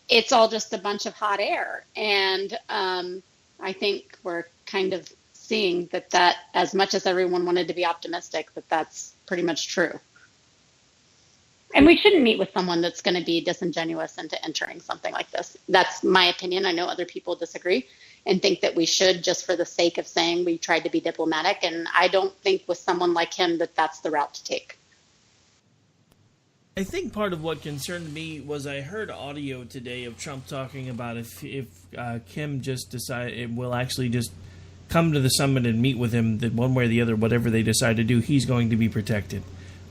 it's all just a bunch of hot air. And I think we're kind of seeing that as much as everyone wanted to be optimistic, that's pretty much true. And we shouldn't meet with someone that's going to be disingenuous into entering something like this. That's my opinion. I know other people disagree and think that we should, just for the sake of saying we tried to be diplomatic. And I don't think with someone like him that's the route to take. I think part of what concerned me was I heard audio today of Trump talking about if Kim just will actually just come to the summit and meet with him, that one way or the other, whatever they decide to do, he's going to be protected.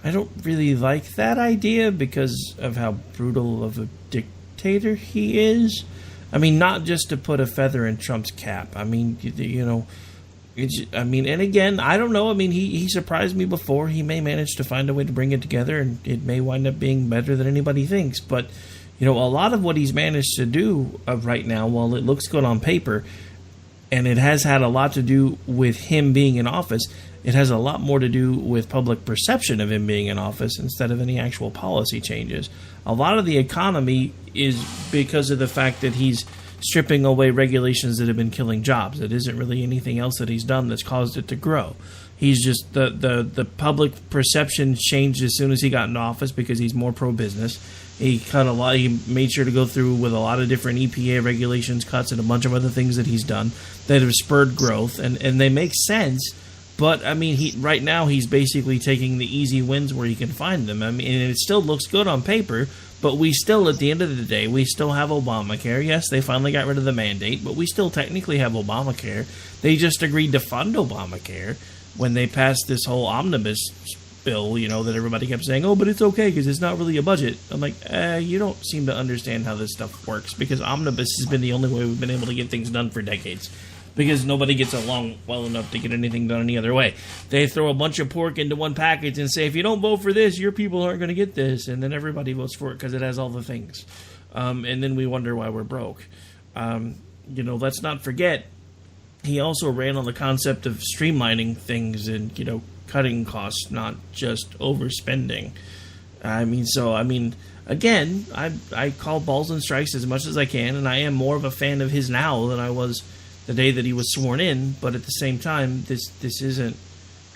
I don't really like that idea because of how brutal of a dictator he is. I mean, not just to put a feather in Trump's cap. I mean, and again, I don't know. I mean, he surprised me before. He may manage to find a way to bring it together, and it may wind up being better than anybody thinks. But, a lot of what he's managed to do right now, while it looks good on paper, and it has had a lot to do with him being in office, it has a lot more to do with public perception of him being in office instead of any actual policy changes. A lot of the economy is because of the fact that he's stripping away regulations that have been killing jobs. It isn't really anything else that he's done that's caused it to grow. He's just the public perception changed as soon as he got in office because he's more pro-business. He made sure to go through with a lot of different EPA regulations, cuts, and a bunch of other things that he's done that have spurred growth, and they make sense. But, I mean, right now he's basically taking the easy wins where he can find them. I mean, and it still looks good on paper, but we still, at the end of the day, we still have Obamacare. Yes, they finally got rid of the mandate, but we still technically have Obamacare. They just agreed to fund Obamacare when they passed this whole omnibus bill, that everybody kept saying, oh, but it's okay because it's not really a budget. I'm like, you don't seem to understand how this stuff works, because omnibus has been the only way we've been able to get things done for decades. Because nobody gets along well enough to get anything done any other way. They throw a bunch of pork into one package and say, if you don't vote for this, your people aren't going to get this. And then everybody votes for it because it has all the things. And then we wonder why we're broke. Let's not forget, he also ran on the concept of streamlining things and, cutting costs, not just overspending. Again, I call balls and strikes as much as I can, and I am more of a fan of his now than I was the day that he was sworn in. But at the same time, this isn't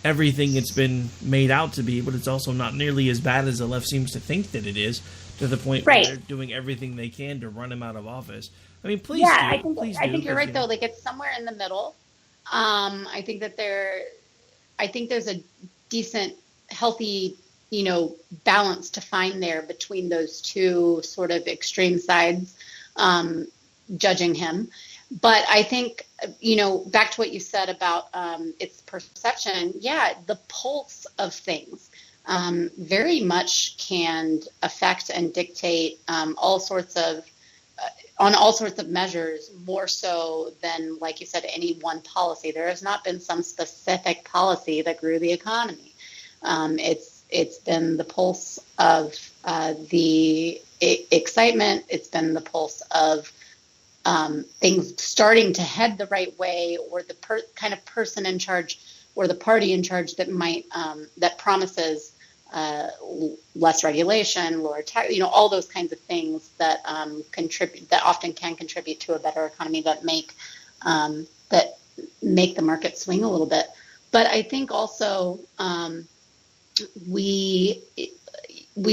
everything it's been made out to be, but it's also not nearly as bad as the left seems to think that it is, to the point where they're doing everything they can to run him out of office. I mean, please do. I think you're right, though. Like, it's somewhere in the middle. I think there's a decent, healthy, balance to find there between those two sort of extreme sides, judging him. But I think, back to what you said about its perception, the pulse of things very much can affect and dictate all sorts of measures, more so than, like you said, any one policy. There has not been some specific policy that grew the economy. It's been the pulse of the excitement. It's been the pulse of things starting to head the right way, or the kind of person in charge or the party in charge that might that promises less regulation, lower tax, all those kinds of things that often can contribute to a better economy, that make the market swing a little bit. But I think also we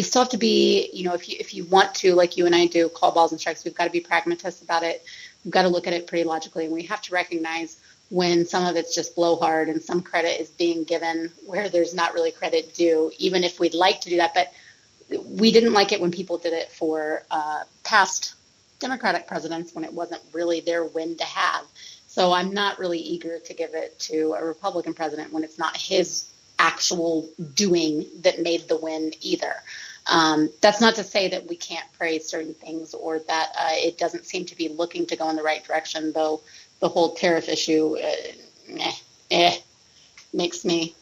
still have to be, if you want to, like you and I do, call balls and strikes, we've got to be pragmatists about it. We've got to look at it pretty logically, and we have to recognize when some of it's just blowhard and some credit is being given where there's not really credit due, even if we'd like to do that. But we didn't like it when people did it for past Democratic presidents, when it wasn't really their win to have. So I'm not really eager to give it to a Republican president when it's not his actual doing that made the win either. That's not to say that we can't praise certain things, or that it doesn't seem to be looking to go in the right direction, though the whole tariff issue makes me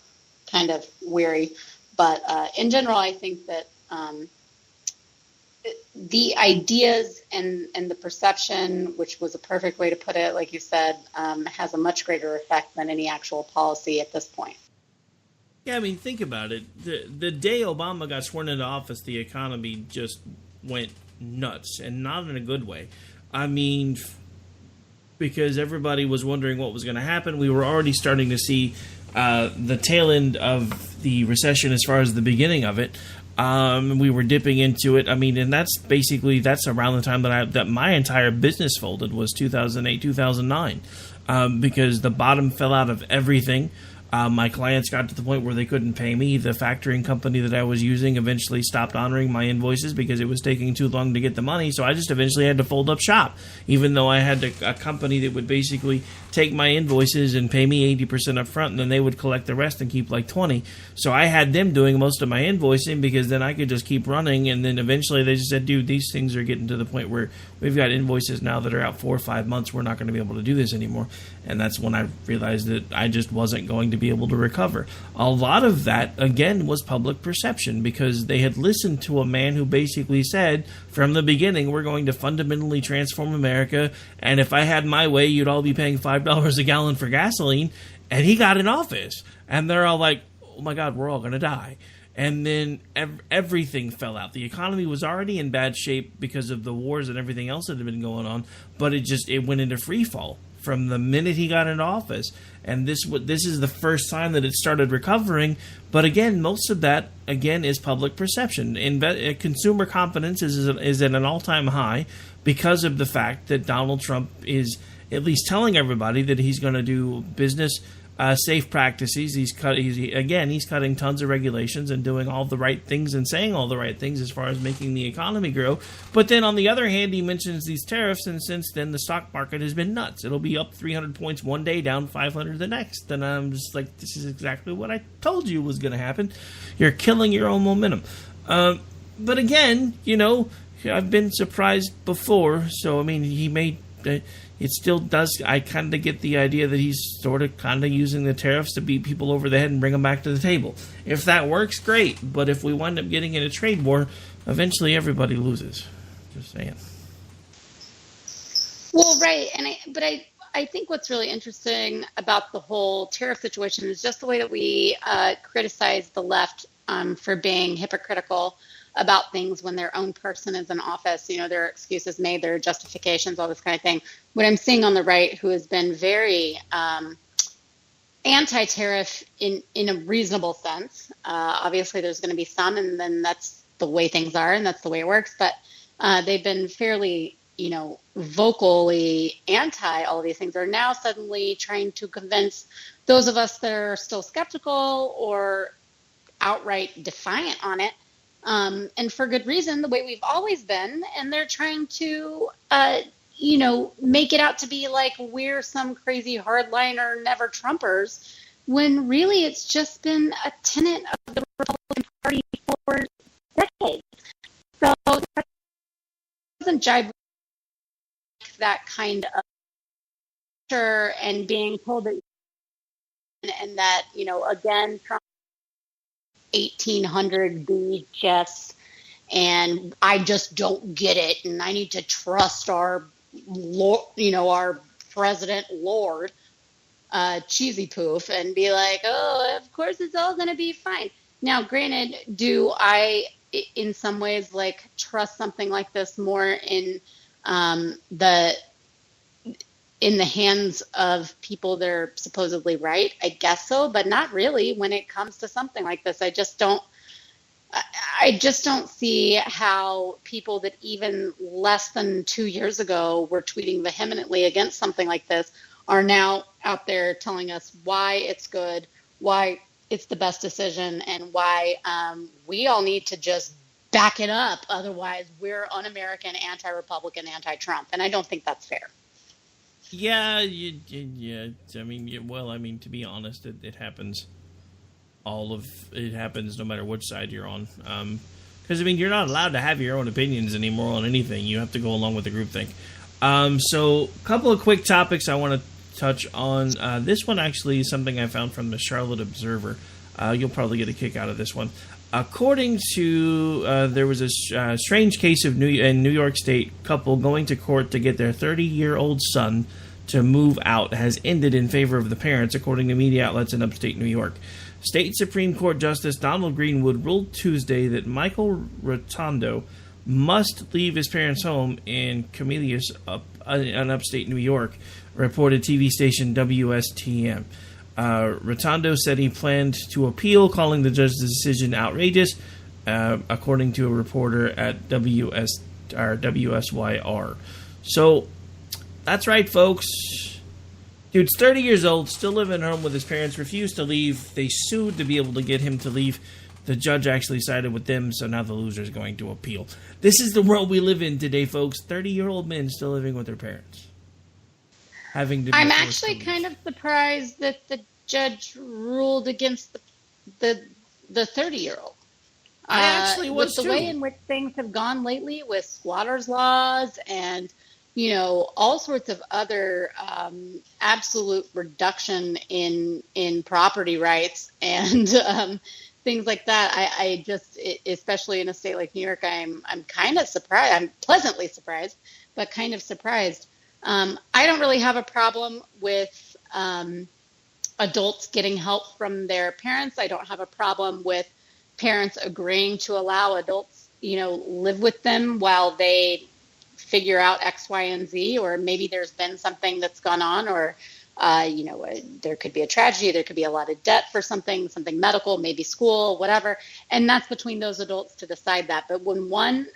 kind of weary. But in general, I think that the ideas and the perception, which was a perfect way to put it, like you said, has a much greater effect than any actual policy at this point. Yeah, I mean, think about it. The day Obama got sworn into office, the economy just went nuts, and not in a good way. I mean, because everybody was wondering what was going to happen. We were already starting to see the tail end of the recession as far as the beginning of it. We were dipping into it. I mean, and that's around the time that my entire business folded, was 2008, 2009, because the bottom fell out of everything. My clients got to the point where they couldn't pay me. The factoring company that I was using eventually stopped honoring my invoices because it was taking too long to get the money. So I just eventually had to fold up shop, even though I had a company that would basically take my invoices and pay me 80% up front, and then they would collect the rest and keep like 20. So I had them doing most of my invoicing, because then I could just keep running. And then eventually they just said, dude, these things are getting to the point where we've got invoices now that are out 4 or 5 months. We're not going to be able to do this anymore. And that's when I realized that I just wasn't going to be able to recover. A lot of that, again, was public perception, because they had listened to a man who basically said from the beginning, we're going to fundamentally transform America, and if I had my way, you'd all be paying $5 a gallon for gasoline. And he got in office, and they're all like, oh my God, we're all going to die. And then everything fell out. The economy was already in bad shape because of the wars and everything else that had been going on, but it went into free fall from the minute he got into office. And this is the first time that it started recovering. But again, most of that, again, is public perception. Consumer confidence is at an all-time high because of the fact that Donald Trump is at least telling everybody that he's going to do business safe practices. He's cutting tons of regulations and doing all the right things and saying all the right things as far as making the economy grow. But then on the other hand, he mentions these tariffs, and since then the stock market has been nuts. It'll be up 300 points one day, down 500 the next. And I'm just like, this is exactly what I told you was going to happen. You're killing your own momentum. But again, I've been surprised before. So, I mean, he made... It still does. I kind of get the idea that he's sort of kind of using the tariffs to beat people over the head and bring them back to the table. If that works, great. But if we wind up getting in a trade war, eventually everybody loses. Just saying. Well, right. But I I think what's really interesting about the whole tariff situation is just the way that we criticize the left for being hypocritical about things when their own person is in office. You know, there are excuses made, there are justifications, all this kind of thing. What I'm seeing on the right, who has been very anti-tariff in a reasonable sense. Obviously, there's going to be some, and then that's the way things are, and that's the way it works. But they've been fairly, vocally anti all of these things. Are now suddenly trying to convince those of us that are still skeptical or outright defiant on it, and for good reason, the way we've always been. And they're trying to, make it out to be like we're some crazy hardliner never Trumpers, when really it's just been a tenet of the Republican Party for decades. So that doesn't jive with that kind of pressure and being told that, and that, again, Trump 1800 BHS, and I just don't get it, and I need to trust our our president Lord, cheesy poof, and be like, oh, of course it's all going to be fine. Now, granted, do I, in some ways, trust something like this more in the hands of people that are supposedly right? I guess so, but not really when it comes to something like this. I just don't see how people that even less than 2 years ago were tweeting vehemently against something like this are now out there telling us why it's good, why it's the best decision, and why we all need to just back it up. Otherwise, we're un-American, anti-Republican, anti-Trump. And I don't think that's fair. Yeah. I mean, to be honest, it happens. It happens no matter which side you're on. Because, you're not allowed to have your own opinions anymore on anything. You have to go along with the groupthink. So, a couple of quick topics I want to touch on. This one actually is something I found from the Charlotte Observer. You'll probably get a kick out of this one. According to, there was a strange case in New York State couple going to court to get their 30-year-old son to move out has ended in favor of the parents, according to media outlets in upstate New York. State Supreme Court Justice Donald Greenwood ruled Tuesday that Michael Rotundo must leave his parents' home in Camillus, in upstate New York, reported TV station WSTM. Rotundo said he planned to appeal, calling the judge's decision outrageous, according to a reporter at WSYR. So, that's right, folks. Dude's 30 years old, still living at home with his parents, refused to leave. They sued to be able to get him to leave. The judge actually sided with them, so now the loser's going to appeal. This is the world we live in today, folks. 30-year-old men still living with their parents. I'm actually kind of surprised that the judge ruled against the 30-year-old. I actually was with the way in which things have gone lately with squatters' laws and all sorts of other absolute reduction in property rights and things like that. I just, especially in a state like New York, I'm kind of surprised. I'm pleasantly surprised, but kind of surprised. I don't really have a problem with adults getting help from their parents. I don't have a problem with parents agreeing to allow adults, live with them while they figure out X, Y, and Z, or maybe there's been something that's gone on, or, there could be a tragedy, there could be a lot of debt for something medical, maybe school, whatever. And that's between those adults to decide that. But when one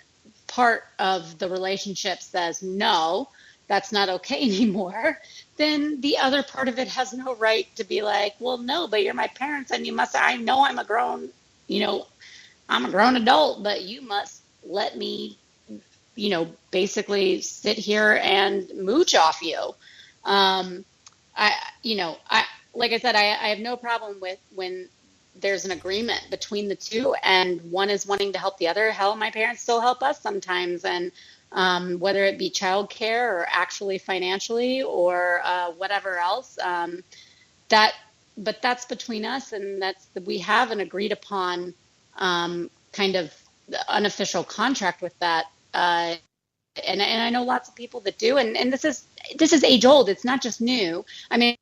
part of the relationship says, no, that's not okay anymore, then the other part of it has no right to be like, well, no, but you're my parents and I know I'm a grown adult, but you must let me basically sit here and mooch off you. Like I said, I have no problem with when there's an agreement between the two and one is wanting to help the other. Hell, my parents still help us sometimes. And whether it be childcare or actually financially or whatever else, but that's between us, and we have an agreed upon kind of unofficial contract with that. And I know lots of people that do, and this is this is age old. It's not just new. I mean,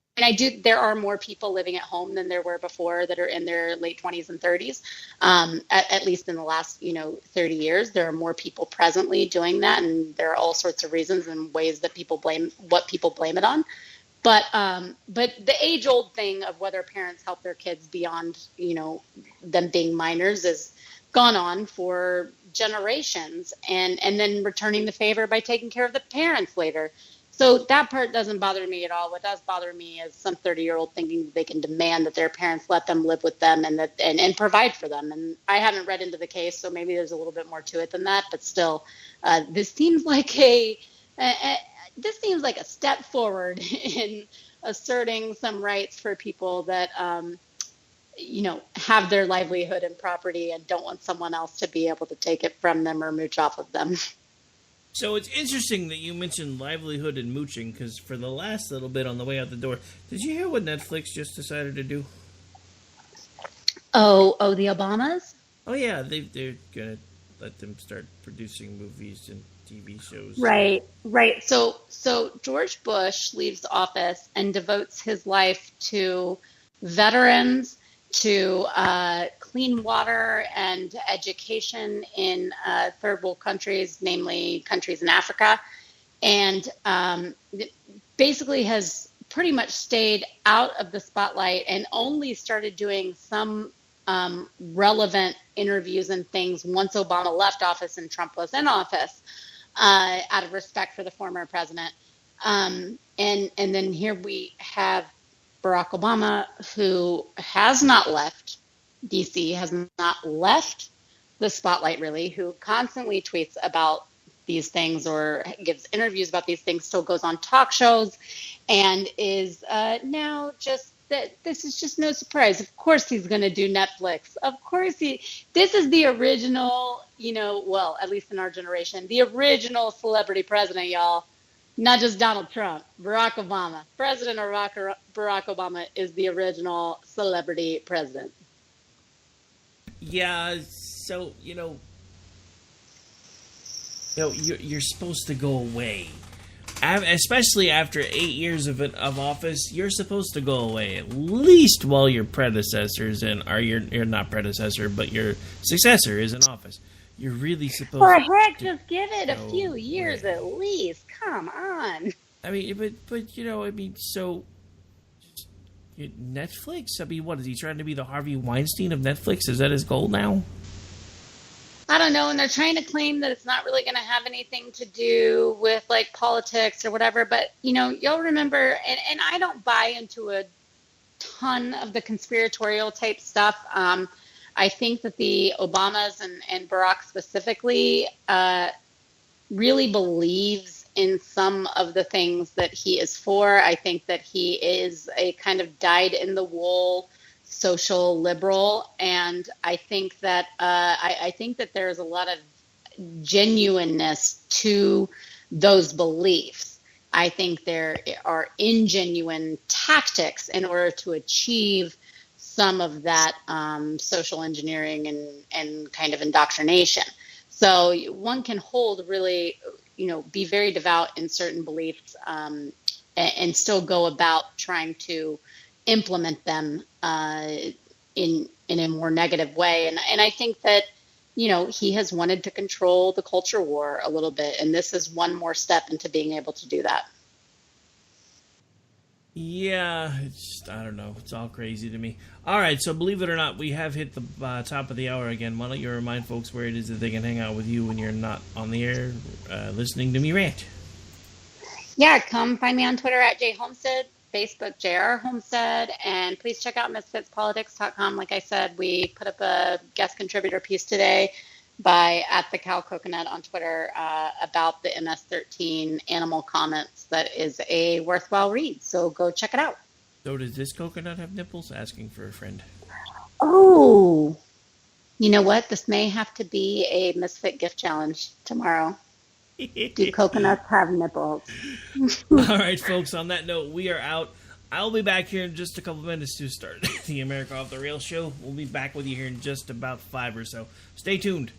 there are more people living at home than there were before that are in their late 20s and 30s. At least in the last, 30 years, there are more people presently doing that. And there are all sorts of reasons and ways that people blame it on. But the age old thing of whether parents help their kids beyond, them being minors is gone on for generations, and then returning the favor by taking care of the parents later. So that part doesn't bother me at all. What does bother me is some 30-year-old thinking that they can demand that their parents let them live with them and provide for them. And I haven't read into the case, so maybe there's a little bit more to it than that. But still, this seems like a step forward in asserting some rights for people that have their livelihood and property and don't want someone else to be able to take it from them or mooch off of them. So it's interesting that you mentioned livelihood and mooching, because for the last little bit on the way out the door, did you hear what Netflix just decided to do? Oh, the Obamas? Oh, yeah, they're going to let them start producing movies and TV shows. Right. So George Bush leaves office and devotes his life to veterans, to clean water and education in third world countries, namely countries in Africa, and basically has pretty much stayed out of the spotlight and only started doing some relevant interviews and things once Obama left office and Trump was in office, out of respect for the former president. And then here we have Barack Obama, who has not left DC, has not left the spotlight really, who constantly tweets about these things or gives interviews about these things, still goes on talk shows, and is now just that this is just no surprise. Of course he's going to do Netflix. Of course this is the original, well, at least in our generation, the original celebrity president, y'all. Not just Donald Trump, Barack Obama. President Barack Obama is the original celebrity president. Yeah, so, you're supposed to go away. Especially after 8 years of office, you're supposed to go away at least while your predecessors you're not predecessor, but your successor is in office. You're really supposed For to... heck, just give it a few years at least. Come on. I mean, but so... Netflix? I mean, what, is he trying to be the Harvey Weinstein of Netflix? Is that his goal now? I don't know, and they're trying to claim that it's not really going to have anything to do with, politics or whatever, but, you'll remember, and I don't buy into a ton of the conspiratorial type stuff. I think that the Obamas and Barack specifically really believes in some of the things that he is for. I think that he is a kind of dyed-in-the-wool social liberal, and I think that there's a lot of genuineness to those beliefs. I think there are ingenuine tactics in order to achieve some of that social engineering and kind of indoctrination. So one can hold really, be very devout in certain beliefs and still go about trying to implement them in a more negative way. And I think that, he has wanted to control the culture war a little bit, and this is one more step into being able to do that. Yeah, I don't know. It's all crazy to me. All right, so believe it or not, we have hit the top of the hour again. Why don't you remind folks where it is that they can hang out with you when you're not on the air listening to me rant? Yeah, come find me on Twitter at jhomestead, Facebook JR Homestead, and please check out misfitspolitics.com. Like I said, we put up a guest contributor piece today by @theCowCoconut on Twitter about the MS-13 animal comments. That is a worthwhile read, so go check it out. So does this coconut have nipples? Asking for a friend. Oh, you know what? This may have to be a Misfit gift challenge tomorrow. Do coconuts have nipples? All right, folks, on that note, we are out. I'll be back here in just a couple minutes to start the America Off the Rails show. We'll be back with you here in just about 5 or so. Stay tuned.